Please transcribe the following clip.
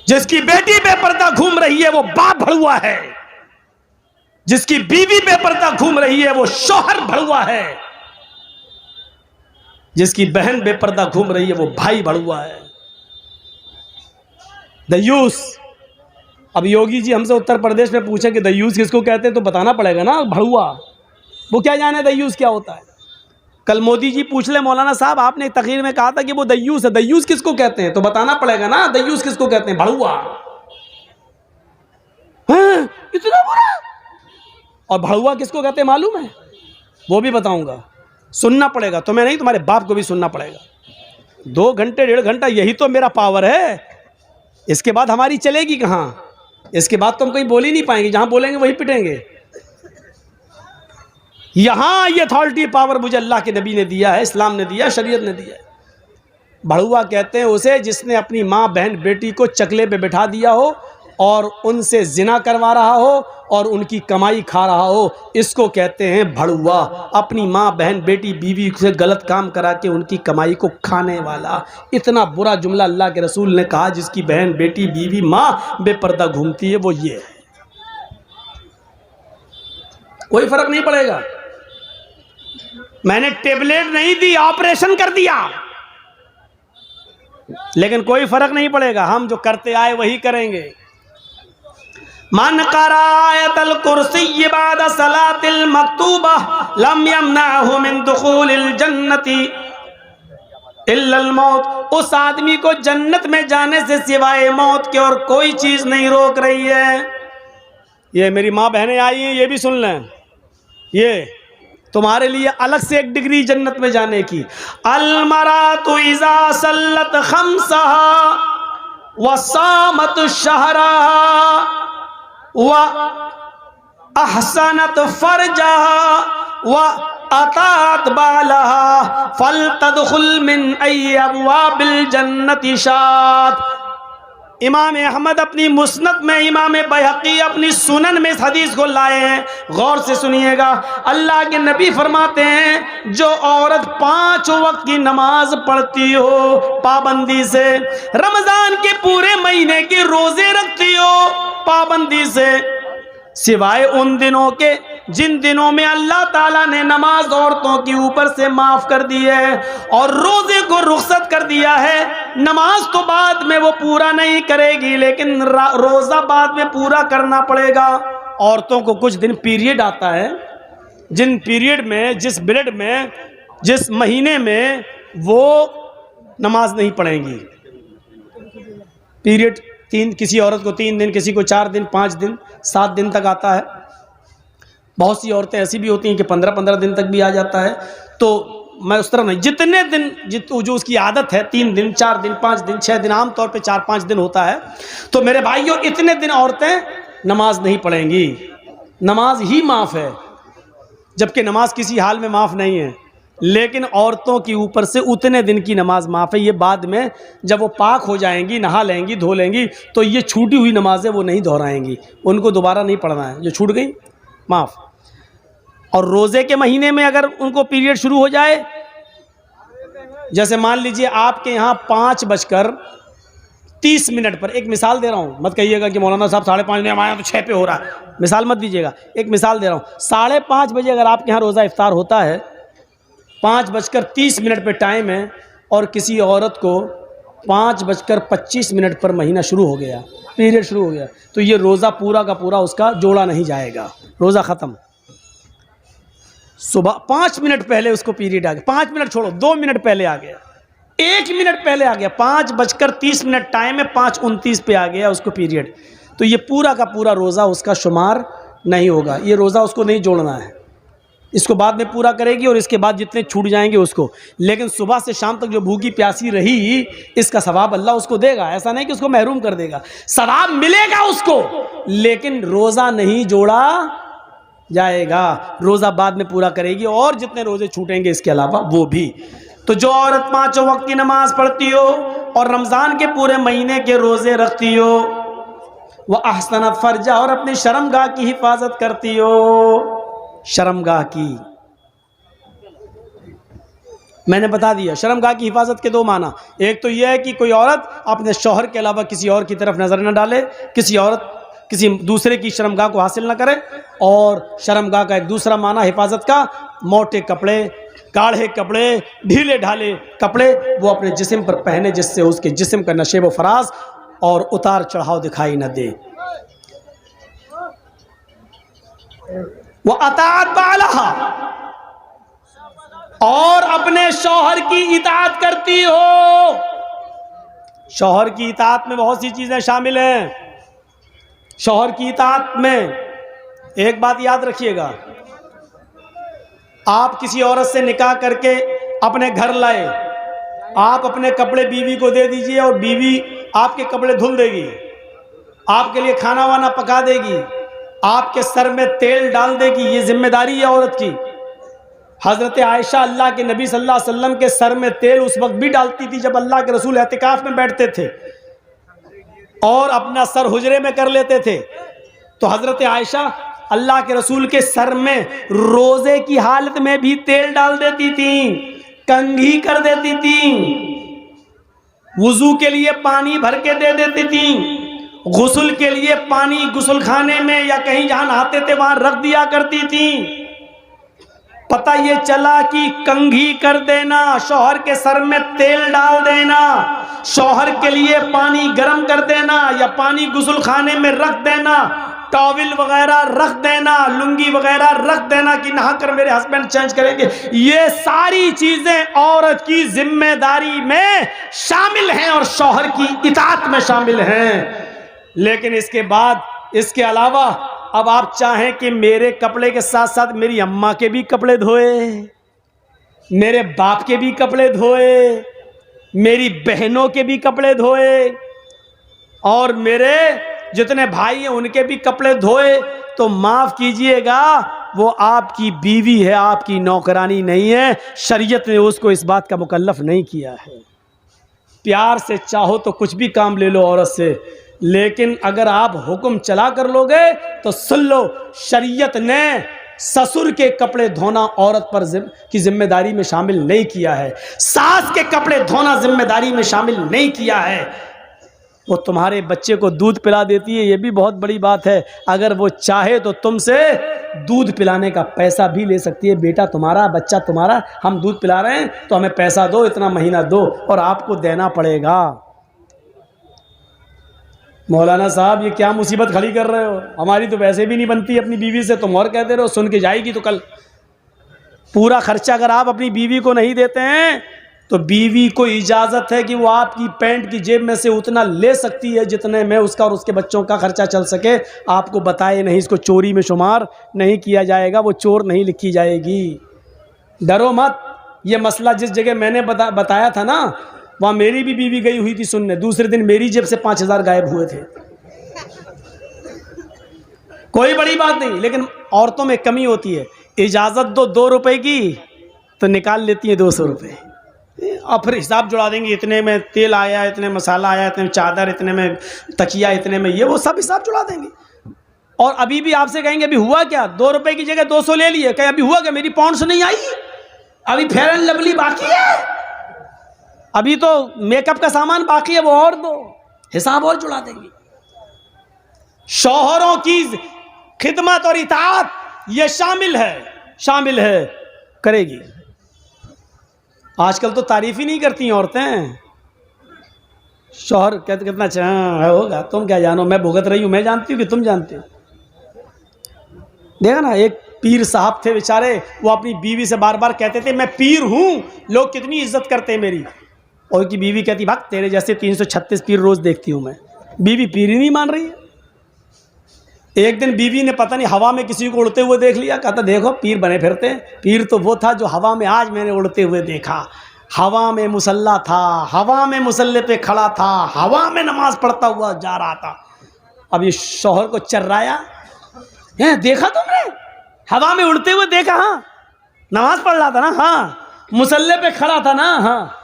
जिसकी बेटी बेपर्दा घूम रही है वो बाप भड़ुआ है, जिसकी बीवी बेपर्दा घूम रही है वो शौहर भड़ुआ है, जिसकी बहन बेपर्दा घूम रही है वो भाई भड़ुआ है। दयूस। अब योगी जी हमसे उत्तर प्रदेश में पूछे कि दयूस किसको कहते हैं तो बताना पड़ेगा ना, भड़ुआ। वो क्या जाने दयूस क्या होता है। कल मोदी जी पूछ ले मौलाना साहब आपने तकरीर में कहा था कि वो दयूस है, दयूस किसको कहते हैं तो बताना पड़ेगा ना, दयूस किसको कहते हैं, भड़ुआ। हाँ, इतना बुरा। और भड़ुआ किसको कहते हैं मालूम है, वो भी बताऊंगा। सुनना पड़ेगा, तुम्हें नहीं तुम्हारे बाप को भी सुनना पड़ेगा। 2 घंटे 1.5 घंटा यही तो मेरा पावर है। इसके बाद हमारी चलेगी कहाँ, इसके बाद तो हम कहीं बोल ही नहीं पाएंगे, जहां बोलेंगे वही पिटेंगे। यहां ये अथॉरिटी पावर मुझे अल्लाह के नबी ने दिया है, इस्लाम ने दिया, शरीयत ने दिया है। भड़ुआ कहते हैं उसे जिसने अपनी माँ बहन बेटी को चकले पे बैठा दिया हो और उनसे जिना करवा रहा हो और उनकी कमाई खा रहा हो, इसको कहते हैं भड़ुआ। अपनी माँ बहन बेटी बीवी से गलत काम करा के उनकी कमाई को खाने वाला। इतना बुरा जुमला अल्लाह के रसूल ने कहा, जिसकी बहन बेटी बीवी माँ बेपर्दा घूमती है वो ये है। कोई फर्क नहीं पड़ेगा। मैंने टेबलेट नहीं दी, ऑपरेशन कर दिया, लेकिन कोई फर्क नहीं पड़ेगा। हम जो करते आए वही करेंगे। मन क़राअतल कुर्सी बाद सलातिल मक्तूबा लम यमनअहु मिन दुखूलिल जन्नति इल्लल मौत। उस आदमी को जन्नत में जाने से सिवाय मौत के और कोई चीज नहीं रोक रही है। ये मेरी माँ बहनें आई हैं, ये भी सुन लें, ये तुम्हारे लिए अलग से एक डिग्री जन्नत में जाने की। अलमरातु इज़ा सल्लत खम्सहा व सामत शहरहा व अहसनत फरजहा व अतात बालहा फलतदखुल मिन अय्यि अब्वाबिल जन्नति शात। इमाम अहमद अपनी मुस्नद में, इमाम बैहक़ी अपनी सुनन में इस हदीस को लाए हैं। गौर से सुनिएगा। अल्लाह के नबी फरमाते हैं जो औरत 5 वक्त की नमाज पढ़ती हो पाबंदी से, रमजान के पूरे महीने के रोजे रखती हो पाबंदी से, सिवाय उन दिनों के जिन दिनों में अल्लाह ताला ने नमाज औरतों के ऊपर से माफ कर दी है और रोजे को रुखसत कर दिया है। नमाज तो बाद में वो पूरा नहीं करेगी, लेकिन रोजा बाद में पूरा करना पड़ेगा। औरतों को कुछ दिन पीरियड आता है, जिन पीरियड में, जिस पीरियड में, जिस महीने में वो नमाज नहीं पढ़ेंगी। पीरियड किसी औरत को 3 दिन, किसी को 4 दिन, 5 दिन, 7 दिन तक आता है। बहुत सी औरतें ऐसी भी होती हैं कि 15-15 दिन तक भी आ जाता है। तो मैं उस तरह नहीं, जितने दिन जो उसकी आदत है, 3 दिन, 4 दिन, 5 दिन, 6 दिन, आमतौर पे 4-5 दिन होता है। तो मेरे भाइयों, इतने दिन औरतें नमाज नहीं पढ़ेंगी, नमाज ही माफ़ है, जबकि नमाज किसी हाल में माफ़ नहीं है। लेकिन औरतों के ऊपर से उतने दिन की नमाज माफ़ है। ये बाद में जब वो पाक हो जाएंगी, नहा लेंगी, धो लेंगी, तो ये छूटी हुई नमाजें वो नहीं दोहराएंगी, उनको दोबारा नहीं पढ़ना है, जो छूट गई माफ़। और रोज़े के महीने में अगर उनको पीरियड शुरू हो जाए, जैसे मान लीजिए आपके यहाँ 5:30 पर, एक मिसाल दे रहा हूँ, मत कहिएगा कि मौलाना साहब 5:30 नहीं, हमारे यहाँ तो 6 पे हो रहा है, मिसाल मत दीजिएगा, एक मिसाल दे रहा हूँ। 5:30 बजे अगर आपके यहाँ रोज़ा इफ्तार होता है, 5:30 पे टाइम है और किसी औरत को 5:25 पर महीना शुरू हो गया, पीरियड शुरू हो गया, तो ये रोज़ा पूरा का पूरा उसका जोड़ा नहीं जाएगा, रोज़ा ख़त्म। सुबह 5 मिनट पहले उसको पीरियड आ गया, 5 मिनट छोड़ो, 2 मिनट पहले आ गया, 1 मिनट पहले आ गया, 5:30 टाइम है, 5:29 पे आ गया उसको पीरियड, तो ये पूरा का पूरा रोज़ा उसका शुमार नहीं होगा, ये रोज़ा उसको नहीं जोड़ना है। इसको बाद में पूरा करेगी और इसके बाद जितने छूट जाएंगे उसको, लेकिन सुबह से शाम तक जो भूखी प्यासी रही, इसका सवाब अल्लाह उसको देगा। ऐसा नहीं कि उसको महरूम कर देगा, सवाब मिलेगा उसको, लेकिन रोज़ा नहीं जोड़ा जाएगा। रोज़ा बाद में पूरा करेगी और जितने रोज़े छूटेंगे इसके अलावा वो भी। तो जो औरत 5 वक्त की नमाज पढ़ती हो और रमज़ान के पूरे महीने के रोज़े रखती हो, वह अहसनत फरजा, और अपनी शर्मगाह की हिफाजत करती हो, शर्मगाह की। मैंने बता दिया शर्मगाह की हिफाजत के दो माना। एक तो यह है कि कोई औरत अपने शौहर के अलावा किसी और की तरफ नज़र न डाले, किसी औरत किसी दूसरे की शर्मगाह को हासिल न करे। और शर्मगाह का एक दूसरा माना हिफाजत का, मोटे कपड़े, गाढ़े कपड़े, ढीले ढाले कपड़े वो अपने जिस्म पर पहने जिससे उसके जिस्म का नशेब व फराज और उतार चढ़ाव दिखाई न दे। वो अताअत बालहा, और अपने शौहर की इताअत करती हो। शौहर की इताअत में बहुत सी चीजें शामिल हैं। शौहर की इताअत में एक बात याद रखिएगा, आप किसी औरत से निकाह करके अपने घर लाए, आप अपने कपड़े बीवी को दे दीजिए और बीवी आपके कपड़े धुल देगी, आपके लिए खाना वाना पका देगी, आपके सर में तेल डाल देगी। ये जिम्मेदारी है औरत की। हज़रत आयशा अल्लाह के नबी सल्लल्लाहु अलैहि वसल्लम के सर में तेल उस वक्त भी डालती थी जब अल्लाह के रसूल एतिकाफ में बैठते थे और अपना सर हुजरे में कर लेते थे। तो हज़रत आयशा अल्लाह के रसूल के सर में रोज़े की हालत में भी तेल डाल देती थी, कंघी कर देती थी, वुज़ू के लिए पानी भर के दे देती थी, गुस्ल के लिए पानी गुस्ल खाने में या कहीं जहाँ नहाते थे वहाँ रख दिया करती थी। पता ये चला कि कंघी कर देना, शौहर के सर में तेल डाल देना, शौहर के लिए पानी गर्म कर देना या पानी गुस्ल खाने में रख देना, टॉवल वगैरह रख देना, लुंगी वगैरह रख देना कि नहा कर मेरे हस्बैंड चेंज करेंगे, ये सारी चीजें औरत की जिम्मेदारी में शामिल हैं और शौहर की इताअत में शामिल हैं। लेकिन इसके बाद, इसके अलावा अब आप चाहें कि मेरे कपड़े के साथ साथ मेरी अम्मा के भी कपड़े धोए, मेरे बाप के भी कपड़े धोए, मेरी बहनों के भी कपड़े धोए और मेरे जितने भाई हैं उनके भी कपड़े धोए, तो माफ़ कीजिएगा वो आपकी बीवी है, आपकी नौकरानी नहीं है। शरीयत ने उसको इस बात का मुकल्लफ नहीं किया है। प्यार से चाहो तो कुछ भी काम ले लो औरत से, लेकिन अगर आप हुक्म चला कर लोगे तो सुन लो, शरीयत ने ससुर के कपड़े धोना औरत पर की जिम्मेदारी में शामिल नहीं किया है, सास के कपड़े धोना जिम्मेदारी में शामिल नहीं किया है। वो तुम्हारे बच्चे को दूध पिला देती है, ये भी बहुत बड़ी बात है। अगर वो चाहे तो तुमसे दूध पिलाने का पैसा भी ले सकती है। बेटा तुम्हारा, बच्चा तुम्हारा, हम दूध पिला रहे हैं तो हमें पैसा दो, इतना महीना दो, और आपको देना पड़ेगा। मौलाना साहब ये क्या मुसीबत खड़ी कर रहे हो, हमारी तो वैसे भी नहीं बनती अपनी बीवी से, तुम और कहते रहो, सुन के जाएगी तो कल। पूरा खर्चा अगर आप अपनी बीवी को नहीं देते हैं तो बीवी को इजाज़त है कि वो आपकी पैंट की जेब में से उतना ले सकती है जितने में उसका और उसके बच्चों का खर्चा चल सके। आपको बताए नहीं, इसको चोरी में शुमार नहीं किया जाएगा, वो चोर नहीं लिखी जाएगी। डरो मत। ये मसला जिस जगह मैंने बताया था ना, वहाँ मेरी भी बीवी गई हुई थी सुनने, दूसरे दिन मेरी जेब से 5000 गायब हुए थे। कोई बड़ी बात नहीं, लेकिन औरतों में कमी होती है। इजाज़त दो 2 रुपए की तो निकाल लेती है 200 रुपये, और फिर हिसाब जुड़ा देंगे, इतने में तेल आया, इतने मसाला आया, इतने में चादर, इतने में तकिया, इतने में ये, वो सब हिसाब जुड़ा देंगे। और अभी भी आपसे कहेंगे अभी हुआ क्या, 2 रुपए की जगह 200 ले लिए, कहे अभी हुआ क्या, मेरी पाउंड से नहीं आई, अभी फेयर एंड लवली बाकी है, अभी तो मेकअप का सामान बाकी है, वो और दो, हिसाब और जुड़ा देंगे। शौहरों की खिदमत और इताअत ये शामिल है, करेगी। आजकल तो तारीफ ही नहीं करती औरतें। शौहर कहते कितना अच्छा होगा, तुम क्या जानो, मैं भुगत रही हूँ, मैं जानती हूँ कि तुम जानते हो। देखा ना, एक पीर साहब थे बेचारे, वो अपनी बीवी से बार बार कहते थे मैं पीर हूँ, लोग कितनी इज्जत करते हैं मेरी। और की बीवी कहती भाग, तेरे जैसे 336 पीर रोज देखती हूँ मैं। बीवी पीर ही नहीं मान रही है। एक दिन बीवी ने पता नहीं हवा में किसी को उड़ते हुए देख लिया, कहता देखो पीर बने फिरते हैं। पीर तो वो था जो हवा में आज मैंने उड़ते हुए देखा। हवा में मुसल्ला था, हवा में मुसल्ले पे खड़ा था, हवा में नमाज पढ़ता हुआ जा रहा था। अब ये शौहर को चर्राया, देखा तुमने, हवा में उड़ते हुए देखा, हाँ नमाज पढ़ रहा था ना, हाँ मुसल्ले पे खड़ा था ना, हाँ